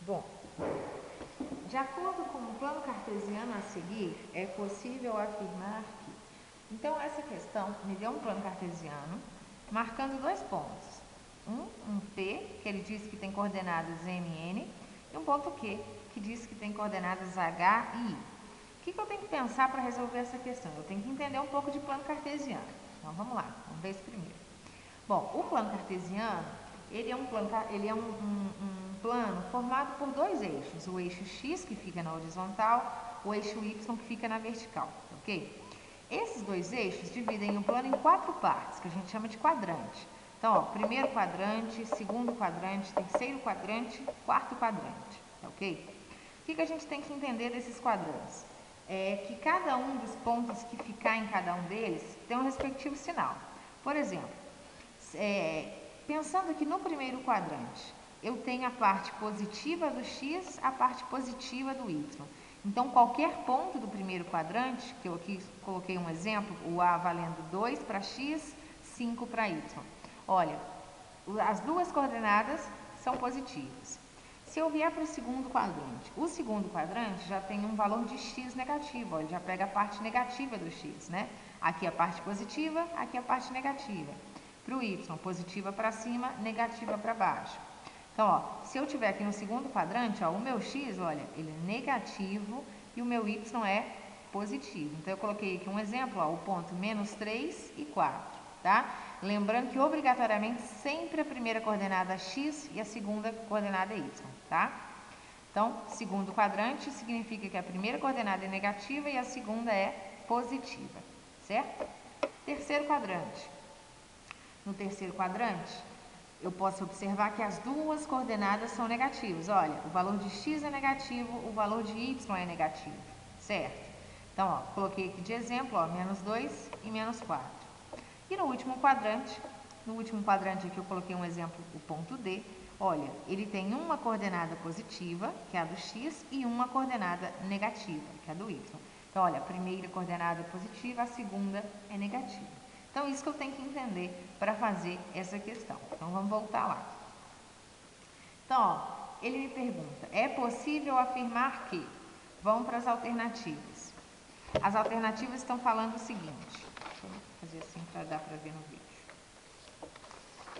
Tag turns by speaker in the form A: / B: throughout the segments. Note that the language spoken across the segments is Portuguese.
A: Bom, de acordo com o plano cartesiano a seguir, é possível afirmar que... Então, essa questão me deu um plano cartesiano, marcando dois pontos. Um P, que ele diz que tem coordenadas M e N, e um ponto Q, que diz que tem coordenadas H e I. O que eu tenho que pensar para resolver essa questão? Eu tenho que entender um pouco de plano cartesiano. Então, vamos lá, vamos ver isso primeiro. Bom, o plano cartesiano, ele é um plano formado por dois eixos, o eixo X, que fica na horizontal, o eixo Y, que fica na vertical, ok? Esses dois eixos dividem o plano em quatro partes, que a gente chama de quadrante. Então, ó, primeiro quadrante, segundo quadrante, terceiro quadrante, quarto quadrante, ok? O que a gente tem que entender desses quadrantes? É que cada um dos pontos que ficar em cada um deles tem um respectivo sinal. Por exemplo, pensando que no primeiro quadrante eu tenho a parte positiva do x, a parte positiva do y. Então, qualquer ponto do primeiro quadrante, que eu aqui coloquei um exemplo, o A valendo 2 para x, 5 para y. Olha, as duas coordenadas são positivas. Se eu vier para o segundo quadrante, o segundo quadrante já tem um valor de x negativo, ó, ele já pega a parte negativa do x, né? Aqui a parte positiva, aqui a parte negativa. Para o y, positiva para cima, negativa para baixo. Então, ó, se eu tiver aqui no segundo quadrante, ó, o meu x, olha, ele é negativo e o meu y é positivo. Então, eu coloquei aqui um exemplo, ó, o ponto menos 3 e 4, tá? Lembrando que, obrigatoriamente, sempre a primeira coordenada é x e a segunda coordenada é y, tá? Então, segundo quadrante significa que a primeira coordenada é negativa e a segunda é positiva, certo? Terceiro quadrante. No terceiro quadrante, eu posso observar que as duas coordenadas são negativas. Olha, o valor de x é negativo, o valor de y é negativo, certo? Então, ó, coloquei aqui de exemplo, ó, menos 2 e menos 4. E no último quadrante aqui eu coloquei um exemplo, o ponto D. Olha, ele tem uma coordenada positiva, que é a do x, e uma coordenada negativa, que é a do y. Então, olha, a primeira coordenada é positiva, a segunda é negativa. Então, isso que eu tenho que entender para fazer essa questão. Então, vamos voltar lá. Então, ó, ele me pergunta, é possível afirmar que... Vamos para as alternativas. As alternativas estão falando o seguinte. Deixa eu fazer assim para dar para ver no vídeo.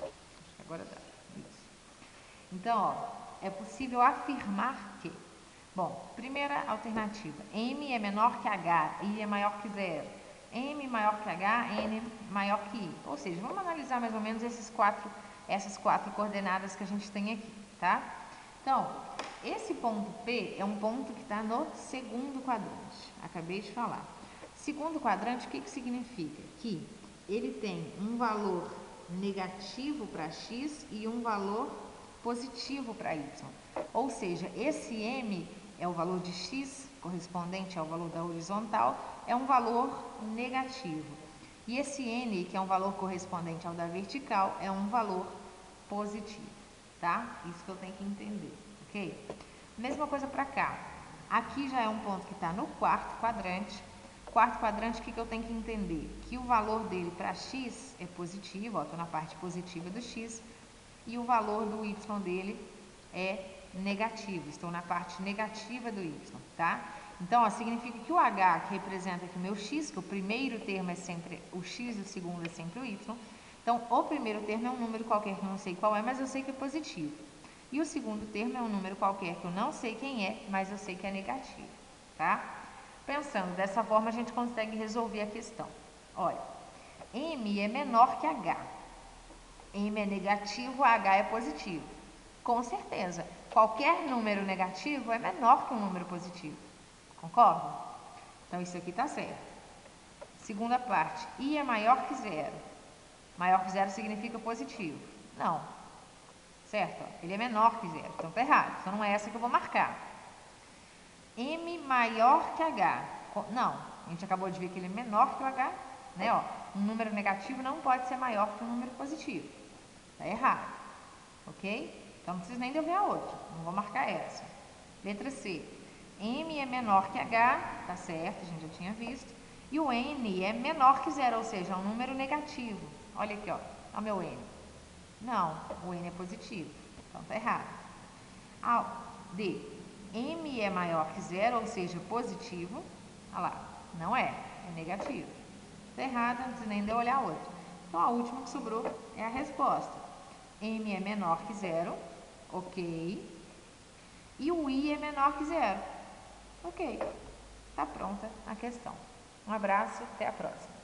A: Acho que agora dá. Isso. Então, ó, é possível afirmar que... Bom, primeira alternativa. M é menor que H, I é maior que 0. M maior que H, N maior que I. Ou seja, vamos analisar mais ou menos essas quatro coordenadas que a gente tem aqui, tá? Então, esse ponto P é um ponto que está no segundo quadrante. Acabei de falar. Segundo quadrante, o que significa? Que ele tem um valor negativo para x e um valor positivo para y. Ou seja, esse M é o valor de x, correspondente ao valor da horizontal, é um valor negativo. E esse N, que é um valor correspondente ao da vertical, é um valor positivo, tá? Isso que eu tenho que entender, ok? Mesma coisa para cá. Aqui já é um ponto que está no quarto quadrante. Quarto quadrante, o que eu tenho que entender? Que o valor dele para x é positivo, ó, estou na parte positiva do x, e o valor do y dele é negativo, estou na parte negativa do y, tá? Então, ó, significa que o h, que representa aqui o meu x, que o primeiro termo é sempre o x e o segundo é sempre o y. Então, o primeiro termo é um número qualquer que eu não sei qual é, mas eu sei que é positivo. E o segundo termo é um número qualquer que eu não sei quem é, mas eu sei que é negativo, tá? Pensando dessa forma, a gente consegue resolver a questão. Olha, M é menor que H. M é negativo, H é positivo. Com certeza, qualquer número negativo é menor que um número positivo. Concorda? Então, isso aqui está certo. Segunda parte, I é maior que 0. Maior que 0 significa positivo. Não. Certo? Ele é menor que 0. Então, está errado. Então, não é essa que eu vou marcar. M maior que H. Não. A gente acabou de ver que ele é menor que o H. Né? Ó, um número negativo não pode ser maior que um número positivo. Está errado. Ok? Então, não precisa nem de eu ver a outra. Não vou marcar essa. Letra C. M é menor que H. Tá certo, a gente já tinha visto. E o N é menor que 0, ou seja, é um número negativo. Olha aqui, ó. Olha o meu N. Não, o N é positivo. Então, tá errado. D. M é maior que zero, ou seja, positivo. Olha lá, não é negativo. Está errada, não precisa nem de olhar a outra. Então, a última que sobrou é a resposta. M é menor que zero, ok. E o I é menor que zero, ok. Está pronta a questão. Um abraço, até a próxima.